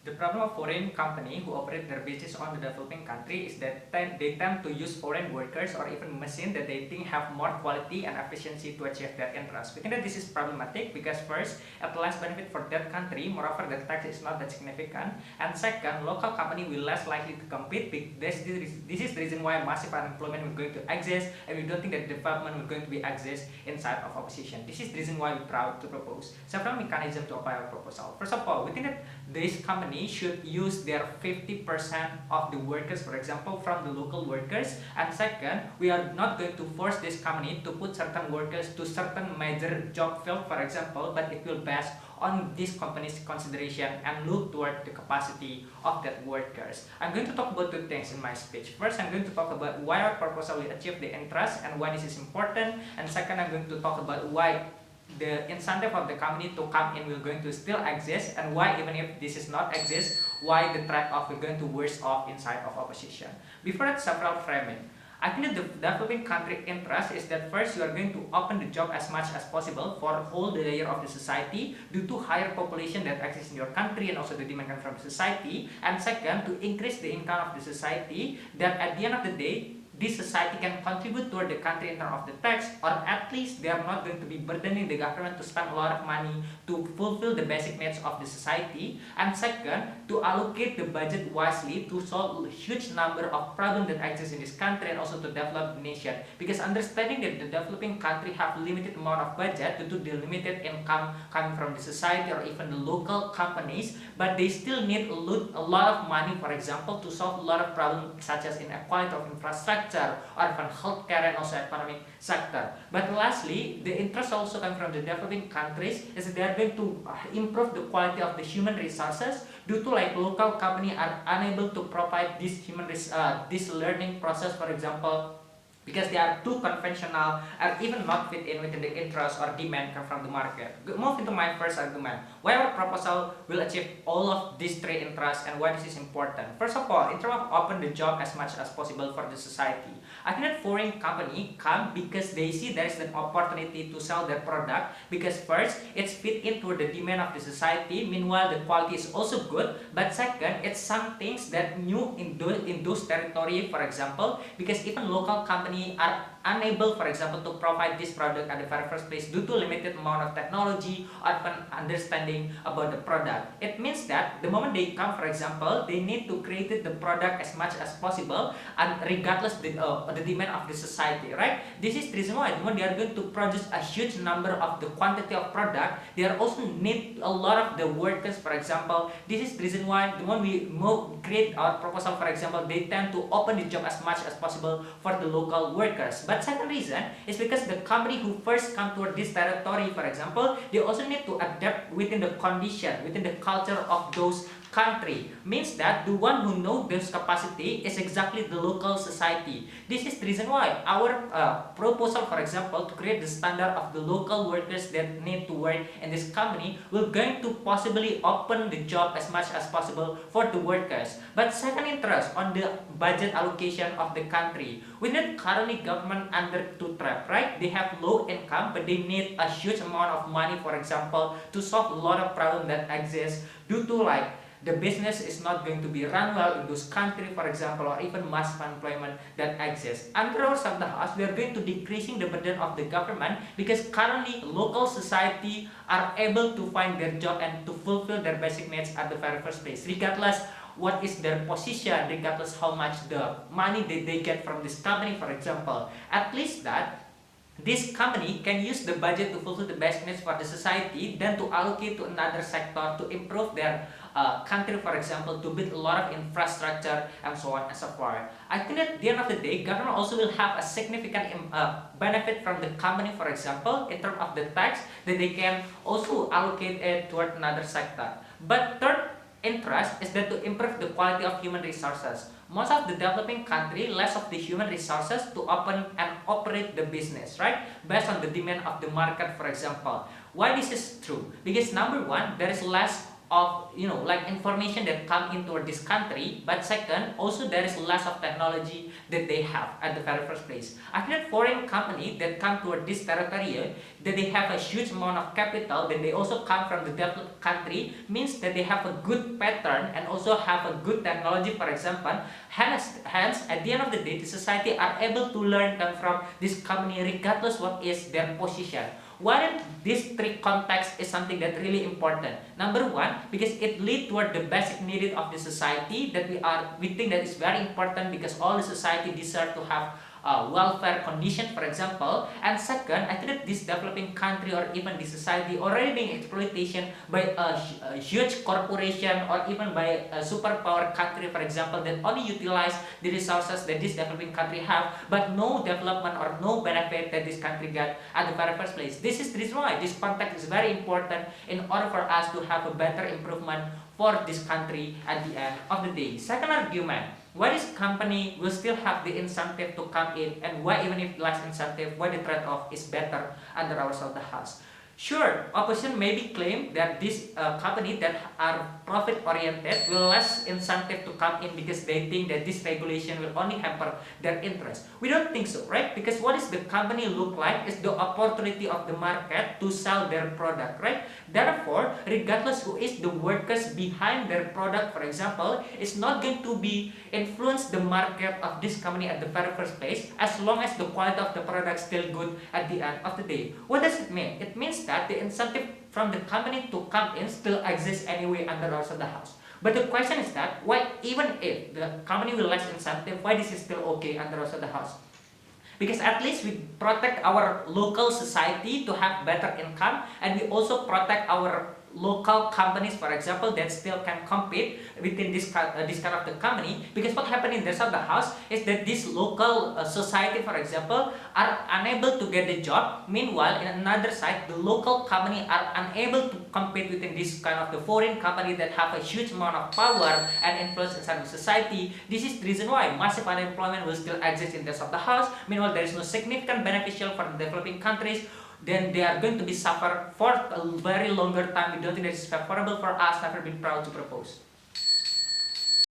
The problem of foreign company who operate their business on the developing country is that they tend to use foreign workers or even machines that they think have more quality and efficiency to achieve their interest. We think that this is problematic because first, it less benefit for that country, moreover the tax is not that significant, and second, local company will less likely to compete. This is the reason why massive unemployment will going to exist, and we don't think that development will going to be exist inside of opposition. This is the reason why we proud to propose several mechanisms to apply our proposal. First of all, we think that this company should use their 50% of the workers, for example, from the local workers. And second, we are not going to force this company to put certain workers to certain major job field, for example, but it will base on this company's consideration and look toward the capacity of that workers. I'm going to talk about two things in my speech. First, I'm going to talk about why our proposal will achieve the interest and why this is important. And second, I'm going to talk about why the incentive of the company to come in will going to still exist, and why even if this is not exist, why the trade-off will going to worse off inside of opposition. Before that, several framing. I think that the developing country interest is that first you are going to open the job as much as possible for whole the layer of the society due to higher population that exists in your country and also the demand from society, and second, to increase the income of the society that at the end of the day this society can contribute toward the country in terms of the tax, or at least they are not going to be burdening the government to spend a lot of money to fulfill the basic needs of the society, and second, to allocate the budget wisely to solve a huge number of problems that exist in this country and also to develop the nation. Because understanding that the developing country have limited amount of budget due to the limited income coming from the society or even the local companies, but they still need a lot of money, for example, to solve a lot of problems such as inequality of infrastructure or even healthcare and also economic sector. But lastly, the interest also coming from the developing countries is that they are going to improve the quality of the human resources due to like local company are unable to provide this this learning process, for example, because they are too conventional and even not fit in within the interest or demand come from the market. Move into my first argument, why our proposal will achieve all of these three interests and why this is important. First of all, in terms of open the job as much as possible for the society, I think that foreign company come because they see there is an opportunity to sell their product, because first, it's fit into the demand of the society, meanwhile the quality is also good, but second, it's some things that new in those territory, for example, because even local company are unable, for example, to provide this product at the very first place due to limited amount of technology or even understanding about the product. It means that the moment they come, for example, they need to create the product as much as possible and regardless the demand of the society, right? This is the reason why when they are going to produce a huge number of the quantity of product, they are also need a lot of the workers, for example. This is the reason why when we create our proposal, for example, they tend to open the job as much as possible for the local workers. But second reason is because the company who first come to this territory, for example, they also need to adapt within the condition, within the culture of those country. Means that the one who knows this capacity is exactly the local society. This is the reason why our proposal, for example, to create the standard of the local workers that need to work in this company will going to possibly open the job as much as possible for the workers. But second interest on the budget allocation of the country. We need currently government under two trap, right? They have low income, but they need a huge amount of money, for example, to solve a lot of problems that exist due to like the business is not going to be run well in those countries, for example, or even mass unemployment that exists. Under our of the house, we are going to decreasing the burden of the government because currently local society are able to find their job and to fulfill their basic needs at the very first place, regardless what is their position, regardless how much the money they get from this company, for example. At least that this company can use the budget to fulfill the basic needs for the society, then to allocate to another sector to improve their country, for example, to build a lot of infrastructure and so on and so forth. I think at the end of the day, government also will have a significant benefit from the company, for example, in terms of the tax, that they can also allocate it toward another sector. But third interest is that to improve the quality of human resources. Most of the developing country less of the human resources to open and operate the business, right? Based on the demand of the market, for example. Why this is true? Because number one, there is less of like information that come into this country, but second also there is less of technology that they have at the very first place. I think that foreign company that come to this territory, that they have a huge amount of capital, that they also come from the developed country, means that they have a good pattern and also have a good technology, for example. Hence at the end of the day, the society are able to learn them from this company regardless what is their position. Why this three context is something that really important. Number one, because it lead toward the basic needed of the society that we think that is very important, because all the society deserve to have welfare condition, for example. And second, I think that this developing country or even the society already being exploitation by a huge corporation or even by a superpower country, for example, that only utilize the resources that this developing country have, but no development or no benefit that this country got at the very first place. This is the reason why this context is very important in order for us to have a better improvement for this country at the end of the day. Second argument, why this company will still have the incentive to come in, and why even if less incentive, why the trade-off is better under our of the house. Sure, opposition maybe claim that this company that are profit oriented will less incentive to come in because they think that this regulation will only hamper their interest. We don't think so, right? Because what is the company look like is the opportunity of the market to sell their product, right? Therefore, regardless who is the workers behind their product, for example, it's not going to be influence the market of this company at the very first place, as long as the quality of the product is still good at the end of the day. What does it mean? It means that the incentive from the company to come in still exists anyway under laws of the house. But the question is that why, even if the company will less incentive, why this is still okay under laws of the house? Because at least we protect our local society to have better income, and we also protect our local companies, for example, that still can compete within this kind of the company. Because what happened in the rest of the house is that this local society, for example, are unable to get the job. Meanwhile, in another side, the local company are unable to compete within this kind of the foreign company that have a huge amount of power and influence inside the society. This is the reason why massive unemployment will still exist in the rest of the house. Meanwhile, there is no significant beneficial for the developing countries. Then they are going to be suffer for a very longer time. We don't think that is favorable for us. Never been proud to propose.